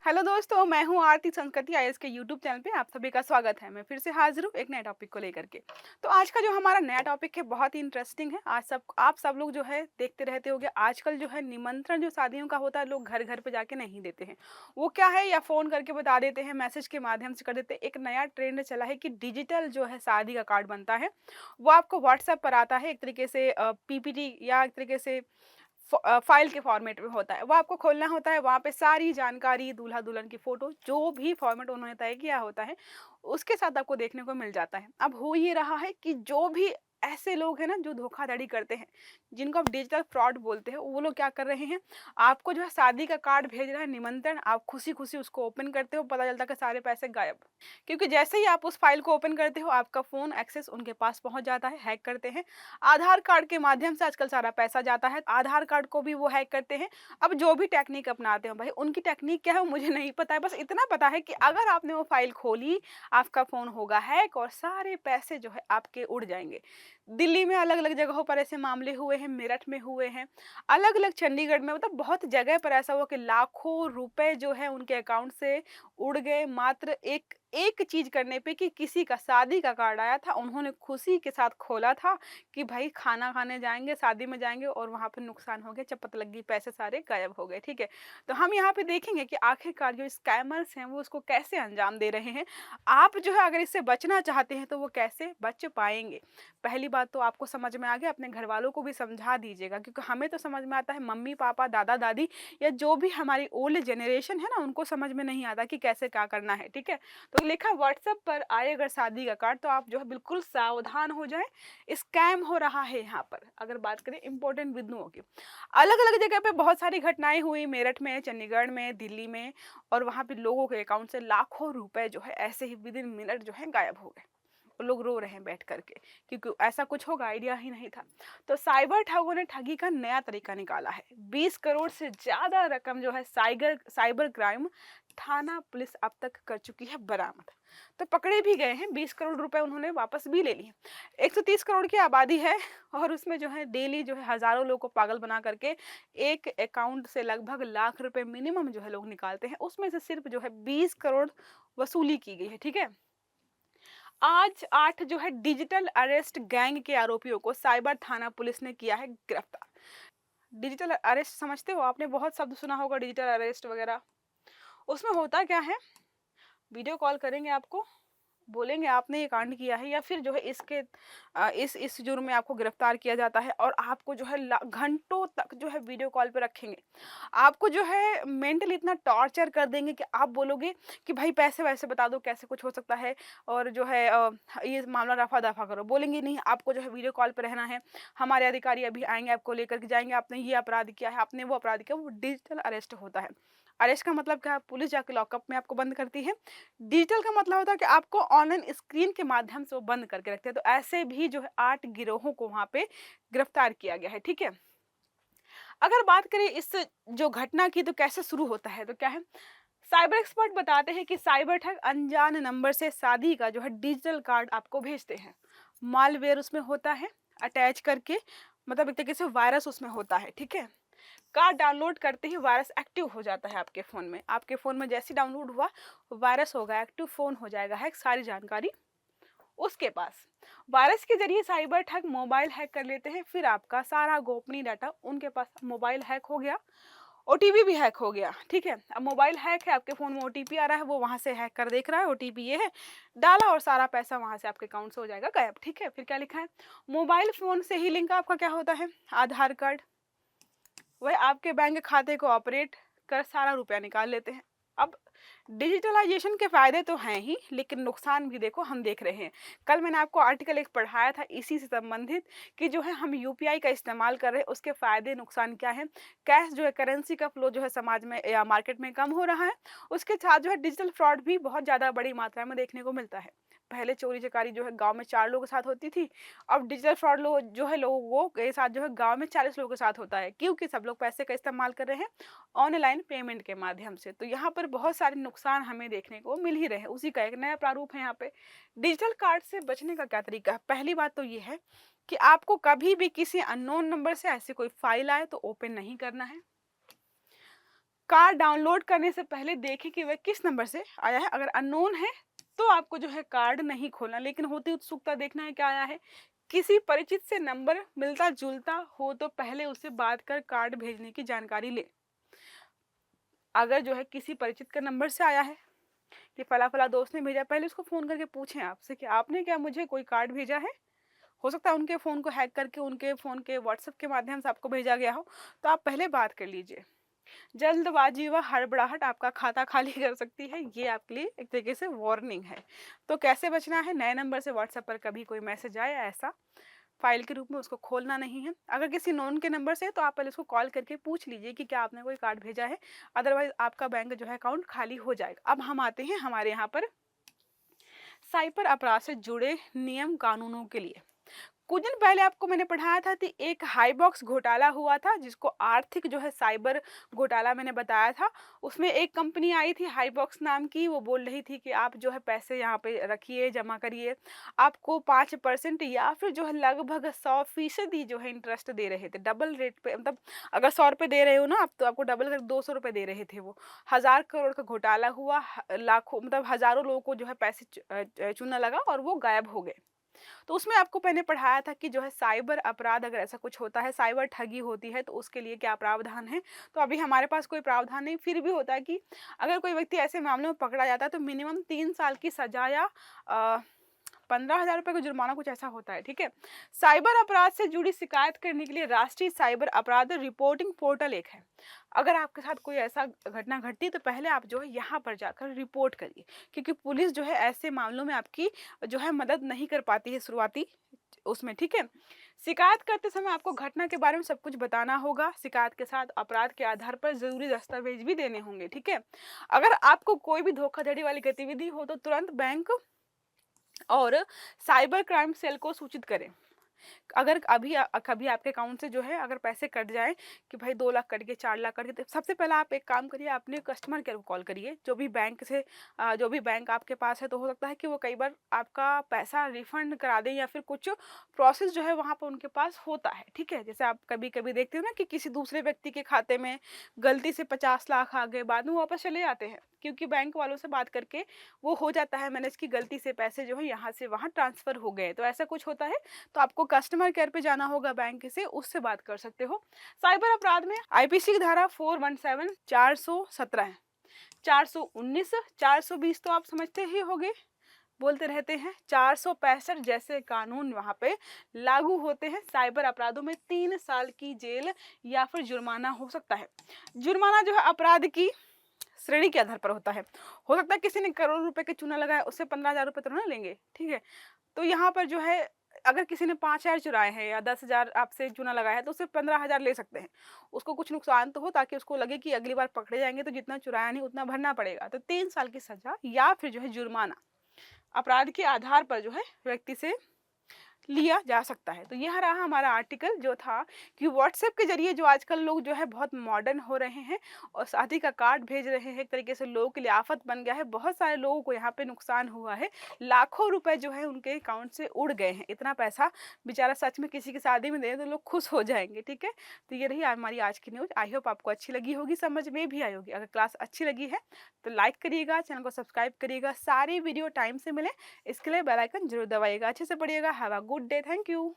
Hello दोस्तों, मैं हूँ आरती संस्कृति आईएएस के यूट्यूब चैनल पे आप सभी का स्वागत है। मैं फिर से हाजिर हूँ एक नए टॉपिक को लेकर के। तो आज का जो हमारा नया टॉपिक है बहुत ही इंटरेस्टिंग है। आज सब आप सब लोग जो है देखते रहते होंगे, आजकल जो है निमंत्रण जो शादियों का होता है लोग घर घर पे जाके नहीं देते हैं। वो क्या है, या फ़ोन करके बता देते हैं, मैसेज के माध्यम से कर देते हैं। एक नया ट्रेंड चला है कि डिजिटल जो है शादी का कार्ड बनता है, वो आपको व्हाट्सएप पर आता है एक तरीके से पीपीटी या एक तरीके से फाइल के फॉर्मेट में होता है। वो आपको खोलना होता है, वहाँ पे सारी जानकारी, दूल्हा-दुल्हन की फ़ोटो, जो भी फॉर्मेट उन्होंने तय किया होता है, उसके साथ आपको देखने को मिल जाता है। अब हो ये रहा है कि जो भी ऐसे लोग हैं ना जो धोखाधड़ी करते हैं, जिनको आप डिजिटल फ्रॉड बोलते हैं, वो लोग क्या कर रहे हैं, आपको जो है शादी का कार्ड भेज रहा है, निमंत्रण, आप खुशी-खुशी उसको ओपन करते हो, पता चलता है कि सारे पैसे गायब। क्योंकि जैसे ही आप उस फाइल को ओपन करते हो, आपका फ़ोन एक्सेस उनके पास पहुँच जाता है, हैक करते हैं। आधार कार्ड के माध्यम से आजकल सारा पैसा जाता है, आधार कार्ड को भी वो हैक करते हैं। अब जो भी टेक्निक अपनाते हैं भाई, उनकी टेक्निक क्या है वो मुझे नहीं पता है, बस इतना पता है कि अगर आपने वो फाइल खोली, आपका फ़ोन होगा हैक और सारे पैसे जो है आपके उड़ जाएँगे। दिल्ली में अलग-अलग जगहों पर ऐसे मामले हुए हैं, मेरठ में हुए हैं, अलग-अलग चंडीगढ़ में, मतलब बहुत जगह पर ऐसा हुआ कि लाखों रुपए जो है उनके अकाउंट से उड़ गए, मात्र एक एक चीज़ करने पे कि किसी का शादी का कार्ड आया था, उन्होंने खुशी के साथ खोला था कि भाई खाना खाने जाएँगे, शादी में जाएँगे, और वहाँ पे नुकसान हो गया, चपत लग गई, पैसे सारे गायब हो गए, ठीक है? तो हम यहाँ पे देखेंगे कि आखिरकार जो स्कैमर्स हैं, वो उसको कैसे अंजाम दे रहे हैं। आप जो है अगर इससे बचना चाहते हैं, तो वो कैसे बच पाएँगे? पहली बात तो आपको समझ में आ गया, अपने घरवालों को भी समझा दीजिएगा, क्योंकि हमें तो समझ में आता है, मम्मी-पापा, दादा-दादी या जो भी हमारी ओल्ड जनरेशन है ना, उनको समझ में नहीं आता कि कैसे क्या करना है, ठीक है? तो लिखा व्हाट्सएप पर आए अगर शादी का कार्ड, तो आप जो है बिल्कुल सावधान हो जाएँ, स्कैम हो रहा है यहाँ पर। अगर बात करें इम्पोर्टेंट बिंदुओं की, अलग-अलग जगह पे बहुत सारी घटनाएँ हुई, मेरठ में, चंडीगढ़ में, दिल्ली में, और वहाँ पे लोगों के अकाउंट से लाखों रुपए जो है ऐसे ही विदिन मिनट जो है गायब हो गए। वो लोग रो रहे हैं बैठ करके, क्योंकि ऐसा कुछ होगा आइडिया ही नहीं था। तो साइबर ठगों ने ठगी का नया तरीका निकाला है। 20 करोड़ से ज़्यादा रकम जो है साइगर साइबर क्राइम थाना पुलिस अब तक कर चुकी है बरामद। तो पकड़े भी गए हैं, 20 करोड़ रुपए उन्होंने वापस भी ले लिए। 130 करोड़ की आबादी है, और उसमें जो है डेली जो है हज़ारों लोगों को पागल बना करके एक अकाउंट से लगभग लाख रुपए मिनिमम जो है लोग निकालते हैं। उसमें से सिर्फ जो है 20 करोड़ वसूली की गई है, ठीक है? आज 8 जो है डिजिटल अरेस्ट गैंग के आरोपियों को साइबर थाना पुलिस ने किया है गिरफ्तार। डिजिटल अरेस्ट समझते हो, आपने बहुत शब्द सुना होगा डिजिटल अरेस्ट वगैरह। उसमें होता क्या है, वीडियो कॉल करेंगे आपको, बोलेंगे आपने ये कांड किया है, या फिर जो है इसके इस जुर्म में आपको गिरफ्तार किया जाता है, और आपको जो है घंटों तक जो है वीडियो कॉल पे रखेंगे। आपको जो है मेंटली इतना टॉर्चर कर देंगे कि आप बोलोगे कि भाई पैसे वैसे बता दो, कैसे कुछ हो सकता है, और जो है ये मामला रफा दफा करो। बोलेंगे नहीं, आपको जो है वीडियो कॉल पे रहना है, हमारे अधिकारी अभी आएंगे, आपको लेकर के जाएंगे, आपने ये अपराध किया है, आपने वो अपराध किया। वो डिजिटल अरेस्ट होता है। अरेस्ट का मतलब क्या है, पुलिस जाके लॉकअप में आपको बंद करती है। डिजिटल का मतलब होता है कि आपको ऑनलाइन स्क्रीन के माध्यम से वो बंद करके रखते हैं। तो ऐसे भी जो है 8 गिरोहों को वहाँ पे गिरफ्तार किया गया है, ठीक है? अगर बात करें इस जो घटना की, तो कैसे शुरू होता है, तो क्या है, साइबर एक्सपर्ट बताते हैं कि साइबर ठग अनजान नंबर से शादी का जो है डिजिटल कार्ड आपको भेजते हैं। मालवेयर उसमें होता है अटैच करके, मतलब एक तरीके से वायरस उसमें होता है, ठीक है? कार्ड डाउनलोड करते ही वायरस एक्टिव हो जाता है आपके फ़ोन में। आपके फ़ोन में जैसे डाउनलोड हुआ, वायरस होगा एक्टिव, फ़ोन हो जाएगा हैक, सारी जानकारी उसके पास। वायरस के ज़रिए साइबर ठग मोबाइल हैक कर लेते हैं, फिर आपका सारा गोपनीय डाटा उनके पास। मोबाइल हैक हो गया, ओटीपी भी हैक हो गया, ठीक है? अब मोबाइल हैक है, आपके फ़ोन में ओटीपी आ रहा है, वो वहाँ से हैक कर देख रहा है, ओटीपी ये है, डाला और सारा पैसा वहाँ से आपके अकाउंट से हो जाएगा गायब, ठीक है? फिर क्या लिखा है, मोबाइल फ़ोन से ही लिंक आपका क्या होता है, आधार कार्ड, वह आपके बैंक खाते को ऑपरेट कर सारा रुपया निकाल लेते हैं। अब डिजिटलाइजेशन के फ़ायदे तो हैं ही, लेकिन नुकसान भी देखो हम देख रहे हैं। कल मैंने आपको आर्टिकल एक पढ़ाया था इसी से संबंधित, कि जो है हम यूपीआई का इस्तेमाल कर रहे हैं, उसके फ़ायदे नुकसान क्या हैं। कैश जो है, करेंसी का फ्लो जो है समाज में या मार्केट में कम हो रहा है। उसके साथ जो है डिजिटल फ्रॉड भी बहुत ज़्यादा बड़ी मात्रा में देखने को मिलता है। पहले चोरी चकारी जो है गाँव में 4 लोगों के साथ होती थी, अब डिजिटल फ्रॉड जो है लोगों के साथ जो है गाँव में 40 लोगों के साथ होता है, क्योंकि सब लोग पैसे का इस्तेमाल कर रहे हैं ऑनलाइन पेमेंट के माध्यम से। तो यहाँ पर बहुत सारे नुकसान हमें देखने को मिल ही रहे हैं, उसी का एक नया प्रारूप है यहाँ पे। डिजिटल कार्ड से बचने का क्या तरीका है? पहली बात तो ये है कि आपको कभी भी किसी अननोन नंबर से ऐसी कोई फाइल आए तो ओपन नहीं करना है। कार्ड डाउनलोड करने से पहले देखें कि वह किस नंबर से आया है। अगर अननोन है तो आपको जो है कार्ड नहीं खोलना, लेकिन होती उत्सुकता देखना है क्या आया है। किसी परिचित से नंबर मिलता जुलता हो तो पहले उससे बात कर कार्ड भेजने की जानकारी ले। अगर जो है किसी परिचित का नंबर से आया है कि फला फला दोस्त ने भेजा, पहले उसको फोन करके पूछें आपसे कि आपने क्या मुझे कोई कार्ड भेजा है। हो सकता है उनके फ़ोन को हैक करके उनके फ़ोन के व्हाट्सएप के माध्यम से आपको भेजा गया हो, तो आप पहले बात कर लीजिए। जल्दबाजी व हड़बड़ाहट आपका खाता खाली कर सकती है, ये आपके लिए एक तरीके से वार्निंग है। तो कैसे बचना है, नए नंबर से व्हाट्सएप पर कभी कोई मैसेज आए ऐसा फाइल के रूप में उसको खोलना नहीं है। अगर किसी नोन के नंबर से है तो आप पहले उसको कॉल करके पूछ लीजिए कि क्या आपने कोई कार्ड भेजा है, अदरवाइज आपका बैंक जो है अकाउंट खाली हो जाएगा। अब हम आते हैं हमारे यहाँ पर साइबर अपराध से जुड़े नियम कानूनों के लिए। कुछ दिन पहले आपको मैंने पढ़ाया था कि एक हाई बॉक्स घोटाला हुआ था, जिसको आर्थिक जो है साइबर घोटाला मैंने बताया था। उसमें एक कंपनी आई थी हाई बॉक्स नाम की, वो बोल रही थी कि आप जो है पैसे यहाँ पे रखिए, जमा करिए, आपको 5% या फिर जो है लगभग 100% जो है इंटरेस्ट दे रहे थे, डबल रेट पे। मतलब अगर 100 रुपये दे रहे हो ना आप, तो आपको डबल कर 200 रुपये दे रहे थे वो। 1000 करोड़ का घोटाला हुआ, लाखों मतलब हजारों लोगों को जो है पैसे चूना लगा और वो गायब हो गए। तो उसमें आपको मैंने पढ़ाया था कि जो है साइबर अपराध अगर ऐसा कुछ होता है, साइबर ठगी होती है, तो उसके लिए क्या प्रावधान है। तो अभी हमारे पास कोई प्रावधान नहीं, फिर भी होता है कि अगर कोई व्यक्ति ऐसे मामले में पकड़ा जाता है तो मिनिमम 3 साल की सजा या 15,000 रुपये का जुर्माना, कुछ ऐसा होता है। ठीक है। साइबर अपराध से जुड़ी शिकायत करने के लिए राष्ट्रीय साइबर अपराध रिपोर्टिंग पोर्टल एक है। अगर आपके साथ कोई ऐसा घटना घटती तो पहले आप जो है यहाँ पर जाकर रिपोर्ट करिए, क्योंकि पुलिस जो है ऐसे मामलों में आपकी जो है मदद नहीं कर पाती है शुरुआती उसमें। ठीक है। शिकायत करते समय आपको घटना के बारे में सब कुछ बताना होगा। शिकायत के साथ अपराध के आधार पर जरूरी दस्तावेज भी देने होंगे। ठीक है। अगर आपको कोई भी धोखाधड़ी वाली गतिविधि हो तो तुरंत बैंक और साइबर क्राइम सेल को सूचित करें। अगर कभी आपके अकाउंट से जो है अगर पैसे कट जाए कि भाई 2 लाख कट गए, 4 लाख कट गए, तो सबसे पहले आप एक काम करिए, अपने कस्टमर केयर को कॉल करिए। जो भी बैंक से जो भी बैंक आपके पास है, तो हो सकता है कि वो कई बार आपका पैसा रिफंड करा दें या फिर कुछ प्रोसेस जो है वहाँ पर उनके पास होता है। ठीक है। जैसे आप कभी कभी देखते हो ना कि किसी दूसरे व्यक्ति के खाते में गलती से 50 लाख आ गए, बाद में वापस चले जाते हैं, क्योंकि बैंक वालों से बात करके वो हो जाता है मैनेज की गलती से पैसे जो है यहाँ से वहाँ ट्रांसफर हो गए। तो ऐसा कुछ होता है तो आपको कस्टमर केयर पे जाना होगा बैंक से, उससे बात कर सकते हो। साइबर अपराध में आईपीसी की धारा 417, 417 है, 419, 420 तो आप समझते ही होंगे, बोलते रहते हैं। 465 जैसे कानून वहां पे लागू होते हैं। साइबर अपराधों में 3 साल की जेल या फिर जुर्माना हो सकता है। जुर्माना जो है अपराध की श्रेणी के आधार पर होता है। हो सकता है किसी ने करोड़ रुपए के चूना लगाया, उससे 15,000 रुपये तो ना लेंगे। ठीक है। तो यहाँ पर जो है अगर किसी ने 5,000 चुराए हैं या 10,000 आपसे चूना लगाया है, तो उससे 15,000 ले सकते हैं। उसको कुछ नुकसान तो हो, ताकि उसको लगे कि अगली बार पकड़े जाएंगे तो जितना चुराया नहीं उतना भरना पड़ेगा। तो 3 साल की सजा या फिर जो है जुर्माना अपराध के आधार पर जो है व्यक्ति से लिया जा सकता है। तो यह रहा हमारा आर्टिकल जो था कि व्हाट्सएप के जरिए जो आजकल लोग जो है बहुत मॉडर्न हो रहे हैं और शादी का कार्ड भेज रहे हैं, एक तरीके से लोगों के लिए आफत बन गया है। बहुत सारे लोगों को यहाँ पे नुकसान हुआ है, लाखों रुपए जो है उनके अकाउंट से उड़ गए हैं। इतना पैसा बेचारा सच में किसी की शादी में दे तो लोग खुश हो जाएंगे। ठीक है। तो ये रही हमारी आज की न्यूज। आई होप आपको अच्छी लगी होगी, समझ में भी आई होगी। अगर क्लास अच्छी लगी है तो लाइक करिएगा, चैनल को सब्सक्राइब करिएगा, सारी वीडियो टाइम से मिले इसके लिए बेल आइकन जरूर दबाइएगा। अच्छे से पढ़िएगा। Have a good day. Thank you.